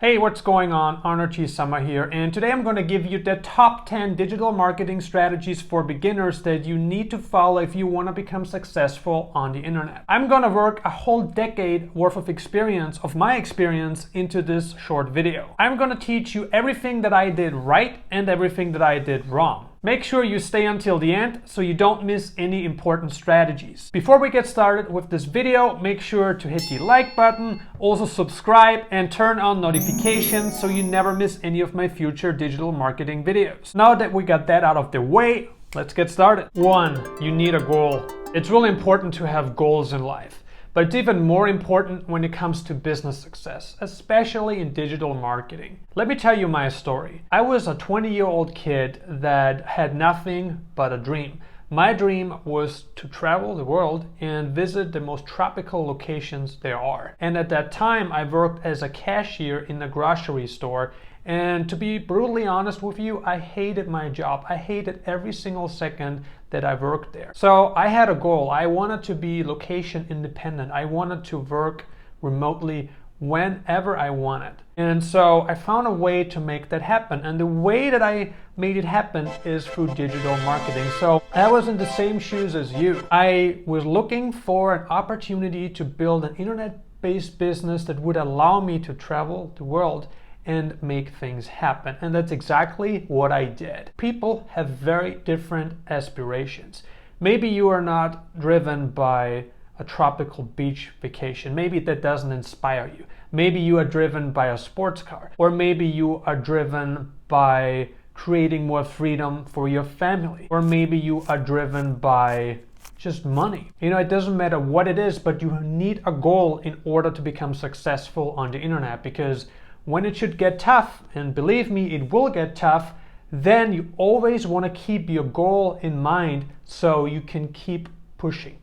Hey, what's going on? Arnold G. Summer here, and today I'm going to give you the top 10 digital marketing strategies for beginners that you need to follow if you want to become successful on the internet. I'm going to work a whole decade worth of experience, of my experience, into this short video. I'm going to teach you everything that I did right and everything that I did wrong. Make sure you stay until the end so you don't miss any important strategies. Before we get started with this video, make sure to hit the like button, also subscribe and turn on notifications so you never miss any of my future digital marketing videos. Now that we got that out of the way, let's get started. 1. You need a goal. It's really important to have goals in life. But it's even more important when it comes to business success, especially in digital marketing. Let me tell you my story. I was a 20-year-old kid that had nothing but a dream. My dream was to travel the world and visit the most tropical locations there are. And at that time, I worked as a cashier in a grocery store. And to be brutally honest with you, I hated my job. I hated every single second that I worked there. So I had a goal. I wanted to be location independent. I wanted to work remotely whenever I wanted. And so I found a way to make that happen. And the way that I made it happen is through digital marketing. So I was in the same shoes as you. I was looking for an opportunity to build an internet-based business that would allow me to travel the world and make things happen. And that's exactly what I did. People have very different aspirations. Maybe you are not driven by a tropical beach vacation. Maybe that doesn't inspire you. Maybe you are driven by a sports car, or maybe you are driven by creating more freedom for your family, or maybe you are driven by just money. You know, it doesn't matter what it is, but you need a goal in order to become successful on the internet, because when it should get tough, and believe me, it will get tough, then you always want to keep your goal in mind so you can keep pushing,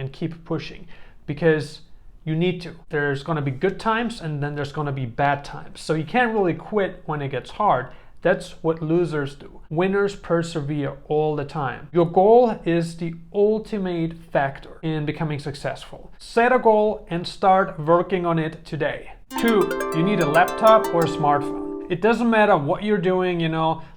and keep pushing, because you need to. There's going to be good times and then there's going to be bad times. So you can't really quit when it gets hard. That's what losers do. Winners persevere all the time. Your goal is the ultimate factor in becoming successful. Set a goal and start working on it today. 2. You need a laptop or a smartphone. It doesn't matter what you're doing,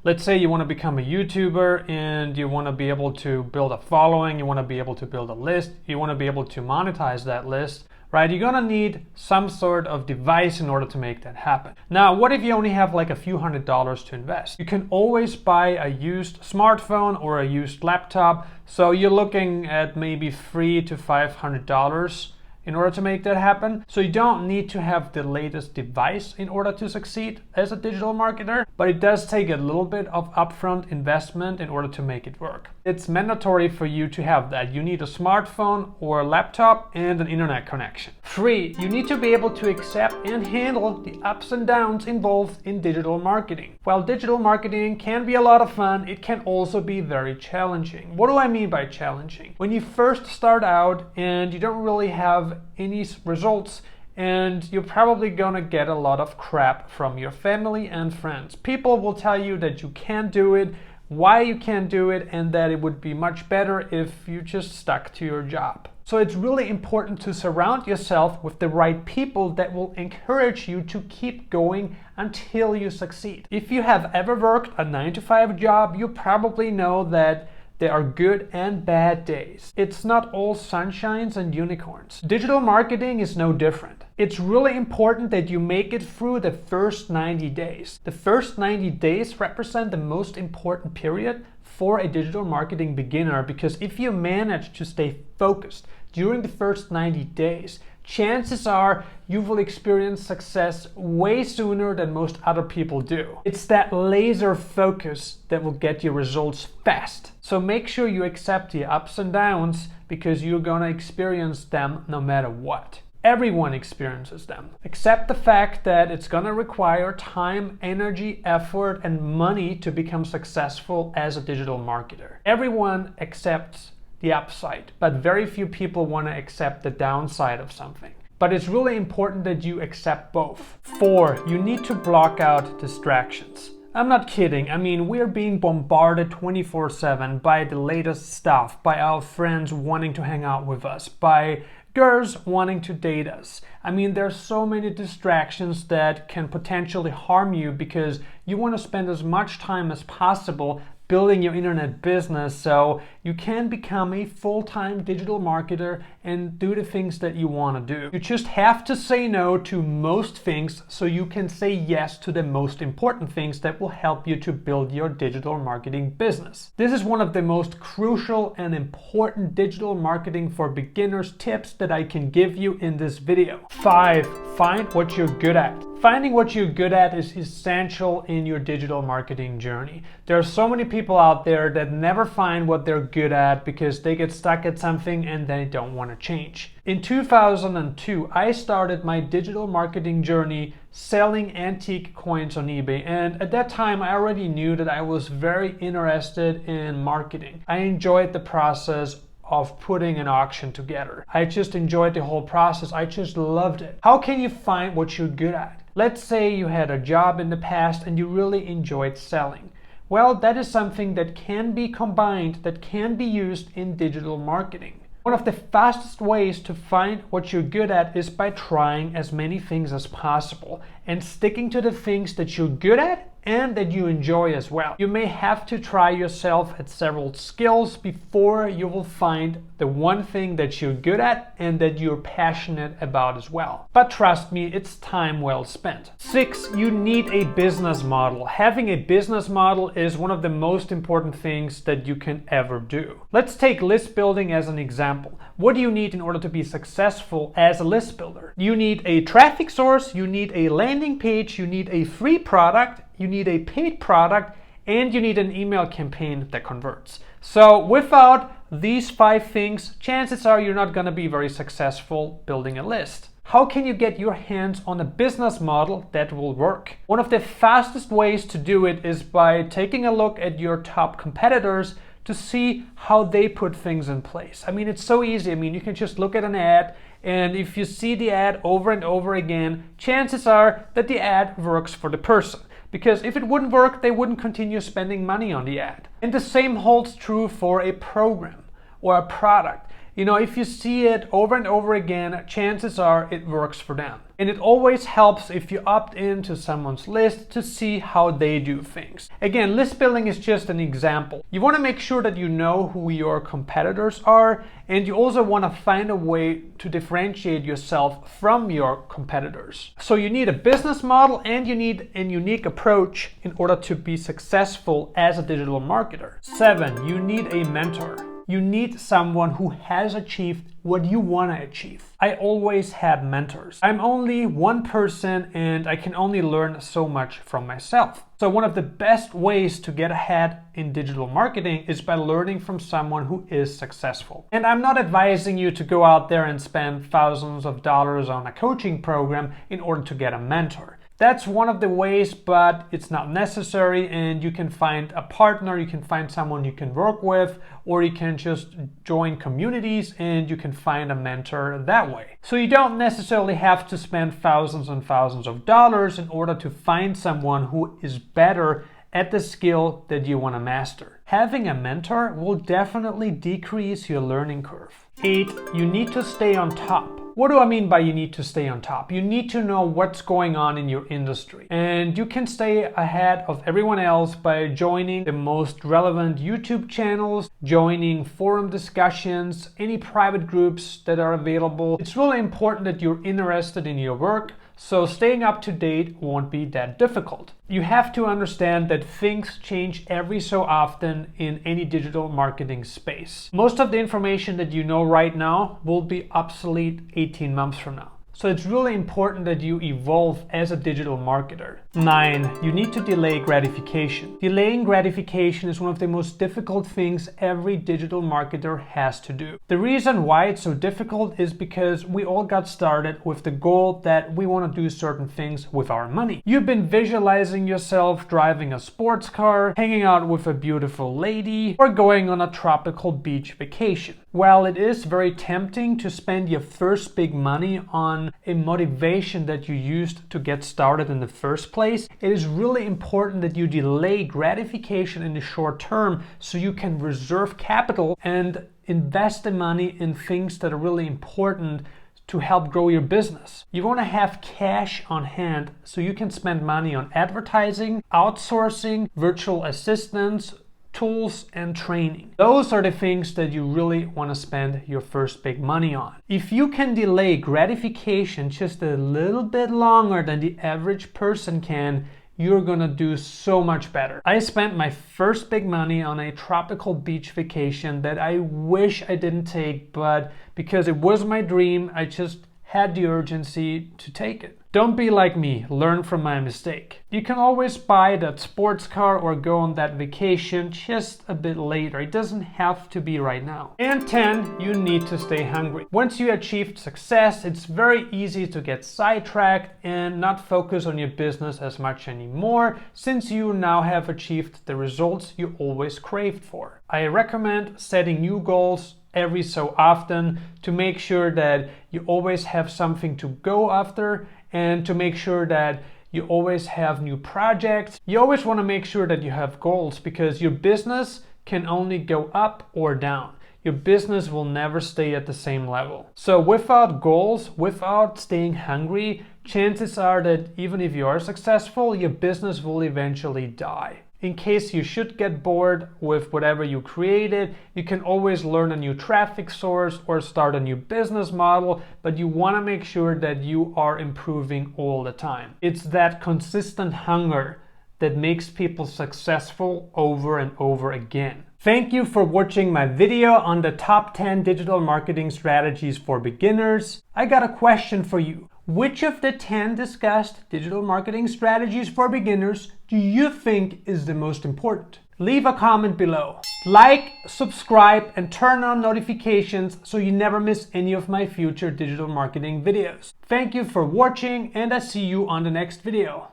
let's say you want to become a YouTuber and you want to be able to build a following, you want to be able to build a list, you want to be able to monetize that list, right? You're gonna need some sort of device in order to make that happen. Now, what if you only have like a few $100s to invest? You can always buy a used smartphone or a used laptop. So you're looking at maybe $300 to $500 in order to make that happen. So you don't need to have the latest device in order to succeed as a digital marketer, but it does take a little bit of upfront investment in order to make it work. It's mandatory for you to have that. You need a smartphone or a laptop and an internet connection. 3. You need to be able to accept and handle the ups and downs involved in digital marketing. While digital marketing can be a lot of fun, it can also be very challenging. What do I mean by challenging? When you first start out and you don't really have any results, and you're probably gonna get a lot of crap from your family and friends. People will tell you that you can't do it, why you can't do it, and that it would be much better if you just stuck to your job. So it's really important to surround yourself with the right people that will encourage you to keep going until you succeed. If you have ever worked a 9-to-5 job, you probably know that there are good and bad days. It's not all sunshines and unicorns. Digital marketing is no different. It's really important that you make it through the first 90 days. The first 90 days represent the most important period for a digital marketing beginner, because if you manage to stay focused during the first 90 days, chances are you will experience success way sooner than most other people do. It's that laser focus that will get you results fast. So make sure you accept the ups and downs, because you're gonna experience them no matter what. Everyone experiences them. Accept the fact that it's gonna require time, energy, effort, and money to become successful as a digital marketer. Everyone accepts the upside, but very few people want to accept the downside of something. But it's really important that you accept both. 4. You need to block out distractions. I'm not kidding. I mean, we're being bombarded 24/7 by the latest stuff, by our friends wanting to hang out with us, by girls wanting to date us. I mean, there's so many distractions that can potentially harm you because you want to spend as much time as possible building your internet business so you can become a full-time digital marketer and do the things that you want to do. You just have to say no to most things so you can say yes to the most important things that will help you to build your digital marketing business. This is one of the most crucial and important digital marketing for beginners tips that I can give you in this video. 5. Find what you're good at. Finding what you're good at is essential in your digital marketing journey. There are so many people out there that never find what they're good at because they get stuck at something and they don't want to change. In 2002, I started my digital marketing journey selling antique coins on eBay, and at that time I already knew that I was very interested in marketing. I enjoyed the process of putting an auction together. I just enjoyed the whole process. I just loved it. How can you find what you're good at? Let's say you had a job in the past and you really enjoyed selling. Well, that is something that can be combined, that can be used in digital marketing. One of the fastest ways to find what you're good at is by trying as many things as possible and sticking to the things that you're good at and that you enjoy as well. You may have to try yourself at several skills before you will find the one thing that you're good at and that you're passionate about as well. But trust me, it's time well spent. 6, you need a business model. Having a business model is one of the most important things that you can ever do. Let's take list building as an example. What do you need in order to be successful as a list builder? You need a traffic source, you need a landing page, you need a free product, you need a paid product, and you need an email campaign that converts. So without these 5 things, chances are you're not going to be very successful building a list. How can you get your hands on a business model that will work? One of the fastest ways to do it is by taking a look at your top competitors to see how they put things in place. I mean, it's so easy. I mean, you can just look at an ad, and if you see the ad over and over again, chances are that the ad works for the person. Because if it wouldn't work, they wouldn't continue spending money on the ad. And the same holds true for a program or a product. You know, if you see it over and over again, chances are it works for them. And it always helps if you opt into someone's list to see how they do things. Again, list building is just an example. You want to make sure that you know who your competitors are, and you also want to find a way to differentiate yourself from your competitors. So you need a business model and you need a unique approach in order to be successful as a digital marketer. 7, you need a mentor. You need someone who has achieved what you want to achieve. I always had mentors. I'm only one person and I can only learn so much from myself. So one of the best ways to get ahead in digital marketing is by learning from someone who is successful. And I'm not advising you to go out there and spend thousands of dollars on a coaching program in order to get a mentor. That's one of the ways, but it's not necessary, and you can find a partner, you can find someone you can work with, or you can just join communities and you can find a mentor that way. So you don't necessarily have to spend thousands and thousands of dollars in order to find someone who is better at the skill that you want to master. Having a mentor will definitely decrease your learning curve. 8, you need to stay on top. What do I mean by you need to stay on top? You need to know what's going on in your industry. And you can stay ahead of everyone else by joining the most relevant YouTube channels, joining forum discussions, any private groups that are available. It's really important that you're interested in your work, so staying up to date won't be that difficult. You have to understand that things change every so often in any digital marketing space. Most of the information that you know right now will be obsolete 18 months from now. So it's really important that you evolve as a digital marketer. 9, you need to delay gratification. Delaying gratification is one of the most difficult things every digital marketer has to do. The reason why it's so difficult is because we all got started with the goal that we want to do certain things with our money. You've been visualizing yourself driving a sports car, hanging out with a beautiful lady, or going on a tropical beach vacation. While it is very tempting to spend your first big money on a motivation that you used to get started in the first place, it is really important that you delay gratification in the short term so you can reserve capital and invest the money in things that are really important to help grow your business. You want to have cash on hand so you can spend money on advertising, outsourcing, virtual assistants, tools, and training. Those are the things that you really want to spend your first big money on. If you can delay gratification just a little bit longer than the average person can, you're gonna do so much better. I spent my first big money on a tropical beach vacation that I wish I didn't take, but because it was my dream, I just had the urgency to take it. Don't be like me, learn from my mistake. You can always buy that sports car or go on that vacation just a bit later. It doesn't have to be right now. And 10, you need to stay hungry. Once you achieved success, it's very easy to get sidetracked and not focus on your business as much anymore, since you now have achieved the results you always craved for. I recommend setting new goals every so often to make sure that you always have something to go after and to make sure that you always have new projects. You always want to make sure that you have goals because your business can only go up or down. Your business will never stay at the same level. So without goals, without staying hungry, chances are that even if you are successful, your business will eventually die. In case you should get bored with whatever you created, you can always learn a new traffic source or start a new business model, but you want to make sure that you are improving all the time. It's that consistent hunger that makes people successful over and over again. Thank you for watching my video on the top 10 digital marketing strategies for beginners. I got a question for you. Which of the 10 discussed digital marketing strategies for beginners do you think is the most important? Leave a comment below. Like, subscribe, and turn on notifications so you never miss any of my future digital marketing videos. Thank you for watching, and I see you on the next video.